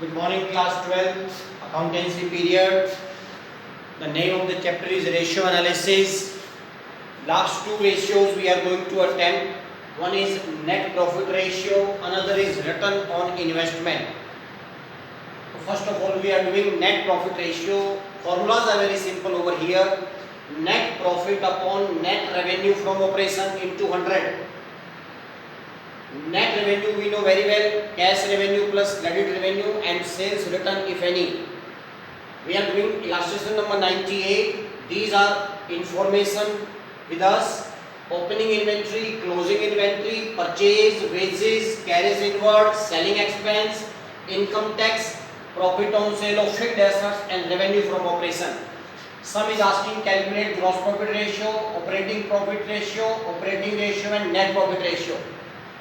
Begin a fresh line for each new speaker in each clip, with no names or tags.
Good morning, class 12, accountancy period. The name of the chapter is ratio analysis. Last two ratios we are going to attempt. One is net profit ratio, another is return on investment. First of all, we are doing net profit ratio. Formulas are very simple over here. Net profit upon net revenue from operation into 100. Net revenue we know very well, cash revenue plus credit revenue and sales return if any. We are doing illustration number 98. These are information with us. Opening inventory, closing inventory, purchase, wages, carriage inward, selling expense, income tax, profit on sale of fixed assets and revenue from operation. Some is asking calculate gross profit ratio, operating profit ratio, operating ratio and net profit ratio.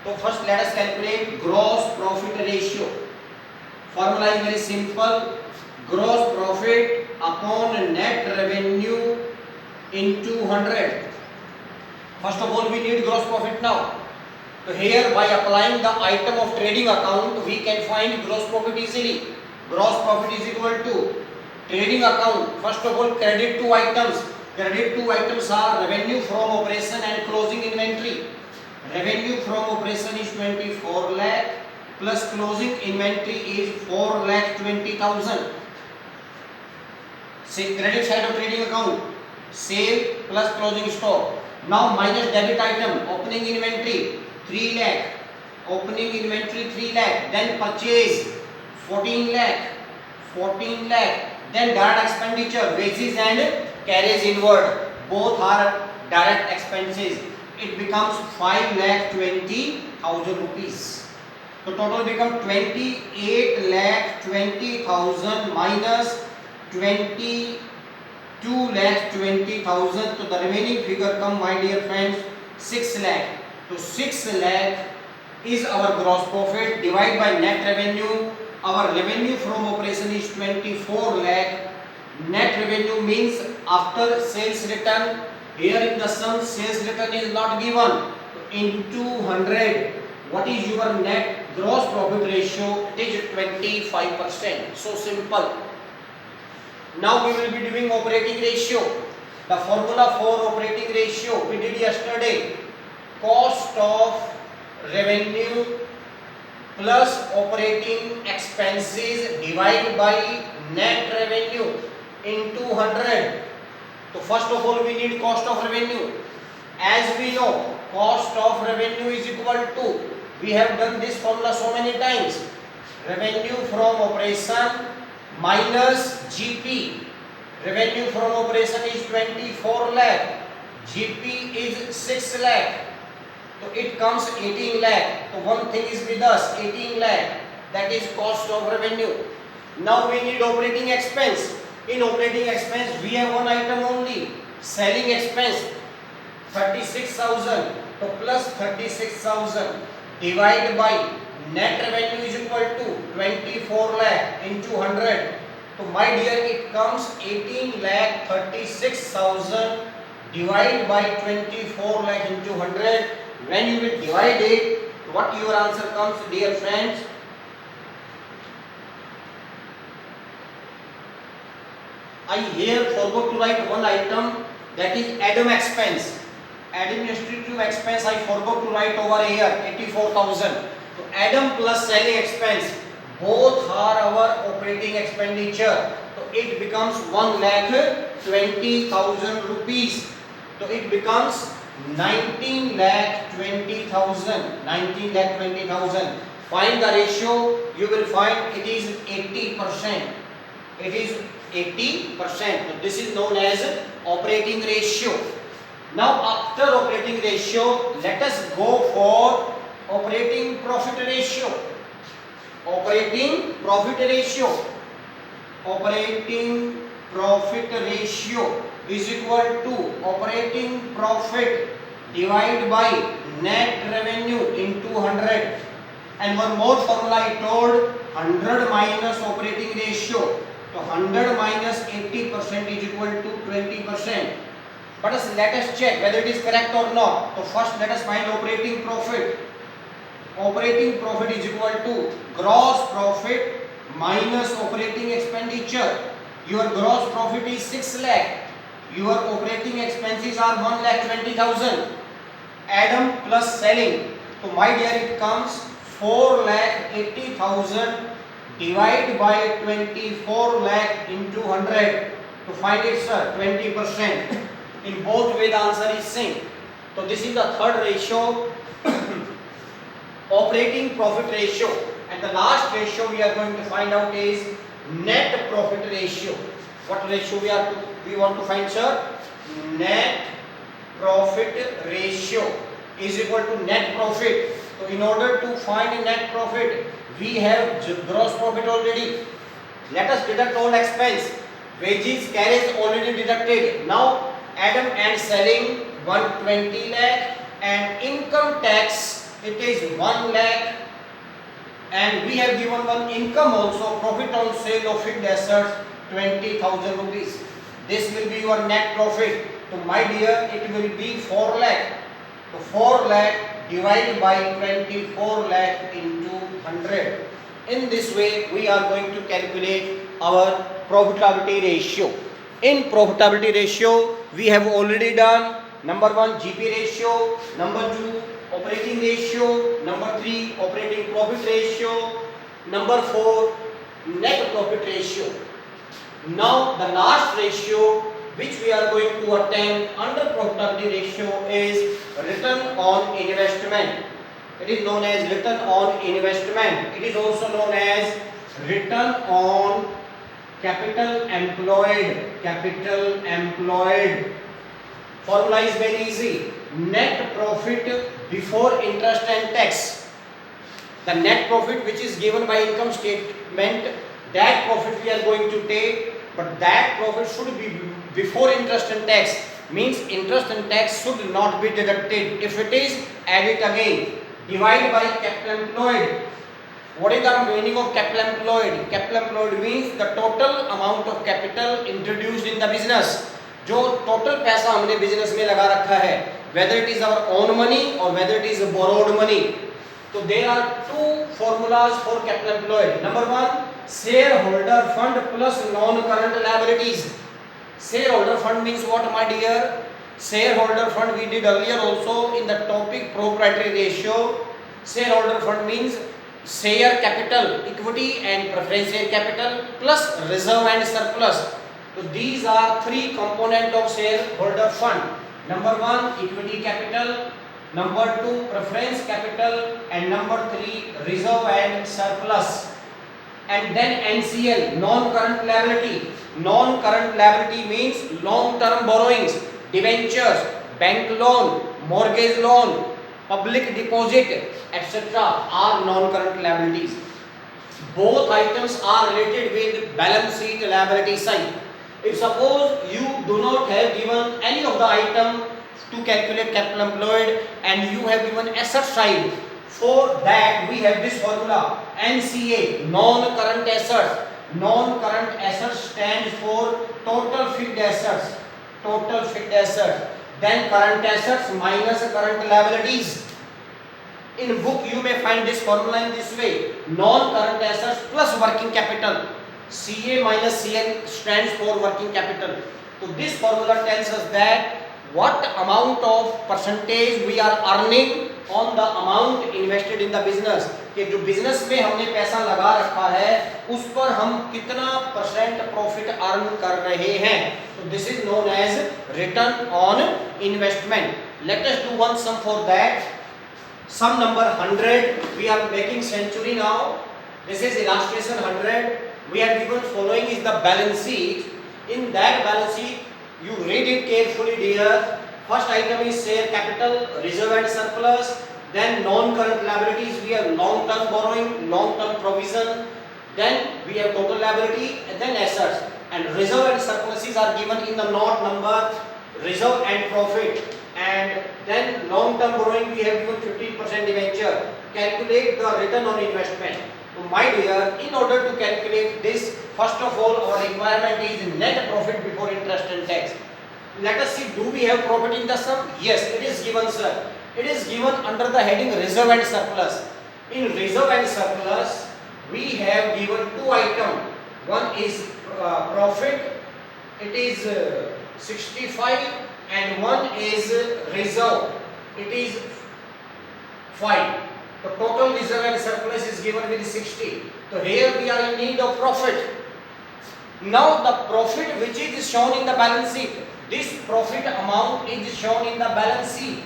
So first let us calculate gross profit ratio. Formula is very simple. Gross profit upon net revenue into 100. First of all, we need gross profit now. So here by applying the item of trading account, we can find gross profit easily. Gross profit is equal to trading account. First of all, credit two items. Credit two items are revenue from operation and closing inventory. Revenue from operation is 24 lakh plus closing inventory is 4 lakh 20,000. Say credit side of trading account, sale plus closing stock. Now minus debit item, opening inventory 3 lakh, opening inventory 3 lakh, then purchase 14 lakh, then direct expenditure, wages and carriage inward, both are direct expenses. It becomes 5,20,000 rupees. So total become 28,20,000 minus 22,20,000. So the remaining figure come, my dear friends, 6 lakh. So 6 lakh is our gross profit. Divide by net revenue. Our revenue from operation is 24 lakh. Net revenue means after sales return. Here in the sum sales return is not given. Into 100. What is your net gross profit ratio? It is 25%. So simple. Now we will be doing operating ratio. The formula for operating ratio we did yesterday. Cost of revenue plus operating expenses divided by net revenue into 100. So first of all we need cost of revenue. As we know, cost of revenue is equal to, we have done this formula so many times, revenue from operation minus GP. Revenue from operation is 24 lakh, GP is 6 lakh, so it comes 18 lakh. So one thing is with us, 18 lakh, that is cost of revenue. Now we need operating expense. In operating expense we have one item only, selling expense 36,000. So plus 36,000 divided by net revenue is equal to 24 lakh into 100. So my dear, it comes 18 lakh 36,000 divided by 24 lakh into 100. When you will divide it, what your answer comes, dear friends? I here forgot to write one item, that is ADM expense. Administrative expense I forgot to write over here, 84,000. So ADM plus selling expense, both are our operating expenditure. So it becomes 1,20,000 rupees. So it becomes 19,20,000. 19,20,000. Find the ratio. You will find it is 80%. It is 80%. So this is known as operating ratio. Now after operating ratio, let us go for operating profit ratio. Operating profit ratio. Operating profit ratio is equal to operating profit divided by net revenue into 100. And one more formula I told, 100 minus operating ratio. So 100 minus 80% is equal to 20%. But let us check whether it is correct or not. So first let us find operating profit. Operating profit is equal to gross profit minus operating expenditure. Your gross profit is 6 lakh. Your operating expenses are 1,20,000. Add them plus selling. So my dear, it comes 4,80,000 divided by 24 lakh into 100. To find it, sir, 20%. In both way the answer is same. So this is the third ratio, operating profit ratio. And the last ratio we are going to find out is net profit ratio. What ratio we want to find, sir? Net profit ratio is equal to net profit. So in order to find net profit, we have gross profit already. Let us deduct all expense. Wages, carriage already deducted. Now Adam and selling 120 lakh, and income tax it is 1 lakh, and we have given one income also, profit on sale of fixed assets 20,000 rupees. This will be your net profit. So my dear, it will be 4 lakh. So 4 lakh divided by 24 lakh into 100. In this way we are going to calculate our profitability ratio. In profitability ratio we have already done number 1 GP ratio, number 2 operating ratio, number 3 operating profit ratio, number 4 net profit ratio. Now the last ratio which we are going to attempt under profitability ratio is return on investment. It is known as return on investment. It is also known as return on capital employed. Capital employed. Formula is very easy. Net profit before interest and tax. The net profit which is given by income statement, that profit we are going to take, but that profit should be before interest and tax. Means interest and tax should not be deducted. If it is, add it again. Divide by capital employed. What is the meaning of capital employed? Capital employed means the total amount of capital introduced in the business. जो total पैसा हमने business में लगा रखा है, whether it is our own money or whether it is borrowed money. So there are two formulas for capital employed. Number 1, shareholder fund plus non-current liabilities. Shareholder fund means what, my dear? Shareholder fund we did earlier also in the topic proprietary ratio. Shareholder fund means share capital, equity and preference share capital plus reserve and surplus. So these are three components of shareholder fund. Number 1, equity capital, number 2, preference capital, and number 3, reserve and surplus. And then NCL, non-current liability. Non-current liability means long-term borrowings, debentures, bank loan, mortgage loan, public deposit, etc. are non-current liabilities. Both items are related with balance sheet liability side. If suppose you do not have given any of the item to calculate capital employed and you have given asset side, for that we have this formula NCA, non-current assets. Non-current assets stands for total fixed assets. Total fixed assets. Then current assets minus current liabilities. In book you may find this formula in this way: non-current assets plus working capital. CA minus CN stands for working capital. So this formula tells us that what amount of percentage we are earning on the amount invested in the business. कि जो business में हमने पैसा लगा रखा है उस पर हम कितना परसेंट प्रॉफिट अर्न कर रहे हैं. So this is known as return on investment. Let us do one sum for that. Sum number 100. We are making century now. This is illustration 100. We have given following is the balance sheet. In that balance sheet, you read it carefully, dear. First item is share capital, reserve and surplus. Then non-current liabilities, we have long-term borrowing, long-term provision. Then we have total liability and then assets. And reserve and surpluses are given in the note number reserve and profit. And then long-term borrowing we have given 15% debenture. Calculate the return on investment. So my dear, in order to calculate this, first of all our requirement is net profit before interest and tax. Let us see, do we have profit in the sum? Yes, it is given, sir. It is given under the heading reserve and surplus. In reserve and surplus, we have given two items. One is profit, it is 65, and one is reserve, it is 5. The total reserve and surplus is given with 60. So here we are in need of profit. Now the profit which is shown in the balance sheet, this profit amount is shown in the balance sheet.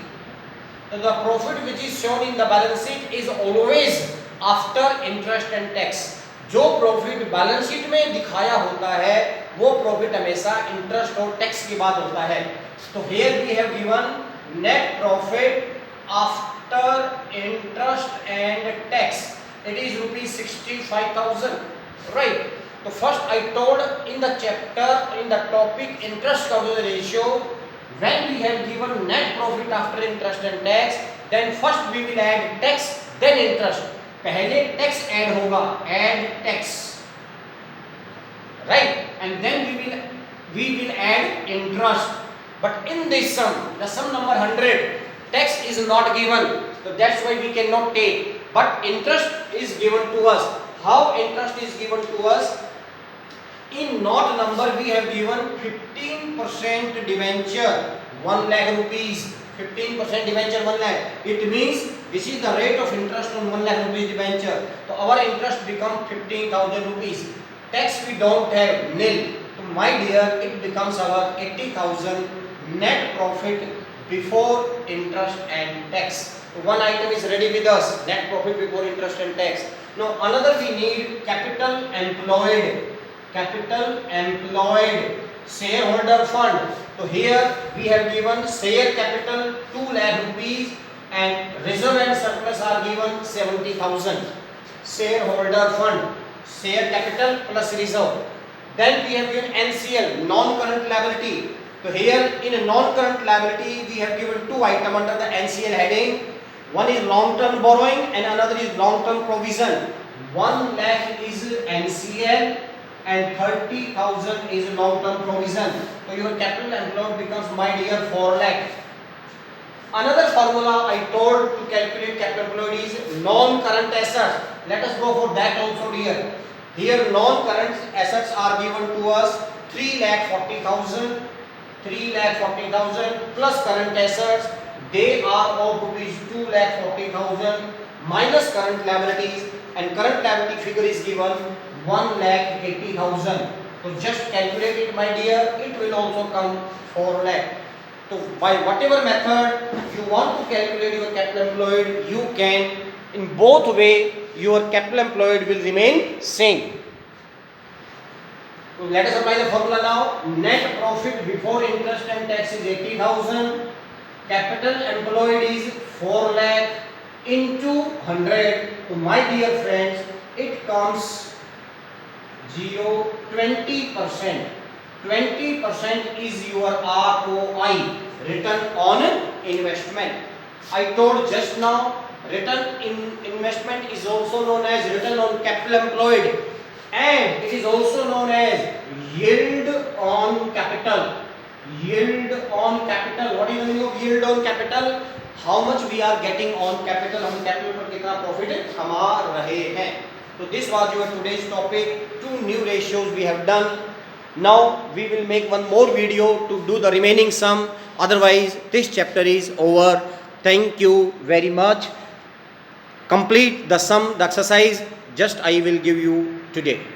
So the profit which is shown in the balance sheet is always after interest and tax. जो profit balance sheet में दिखाया होता है वो profit हमेशा interest और tax के बाद होता है. तो here we have given net profit after interest and tax. It is rupees 65,000, right? So first I told in the chapter, in the topic interest coverage ratio, when we have given net profit after interest and tax, then first we will add tax, then interest. पहले tax add होगा, add tax, right? And then we will add interest. But in this sum, the sum number 100, tax is not given, so that's why we cannot take. But interest is given to us. How interest is given to us? In note number we have given 15% debenture 1 lakh rupees. 15% debenture 1 lakh. It means this is the rate of interest on 1 lakh rupees debenture. So our interest become 15,000 rupees. Tax we don't have, nil. So my dear, it becomes our 80,000 net profit before interest and tax. So one item is ready with us, net profit before interest and tax. Now another we need capital employed. Capital employed, shareholder fund. So here we have given share capital 2 lakh rupees and reserve and surplus are given 70,000. Shareholder fund, share capital plus reserve. Then we have given NCL, non-current liability. So here in a non-current liability we have given two items under the NCL heading. One is long-term borrowing and another is long-term provision. 1 lakh is NCL and 30,000 is long-term provision. So your capital employed becomes, my dear, 4 lakh. Another formula I told to calculate capital employed is non-current assets. Let us go for that also here. Here non-current assets are given to us 3,40,000. 3,40,000 plus current assets, they are of rupees 2,40,000 minus current liabilities, and current liability figure is given 1,80,000. So just calculate it, my dear, it will also come 4 lakh. So by whatever method you want to calculate your capital employed, you can. In both way your capital employed will remain same. So let us apply the formula now. Net profit before interest and tax is 80,000. Capital employed is 4 lakh into 100. So my dear friends, it comes 20%. 20% is your ROI, return on investment. I told just now, return in investment is also known as return on capital employed, and it is also known as yield on capital. Yield on capital. What is the meaning of yield on capital? How much we are getting on capital, हम capital पर कितना profit कमा रहे हैं. So this was your today's topic. 2 new ratios we have done. Now we will make one more video to do the remaining sum. Otherwise this chapter is over. Thank you very much. Complete the sum, the exercise just I will give you today.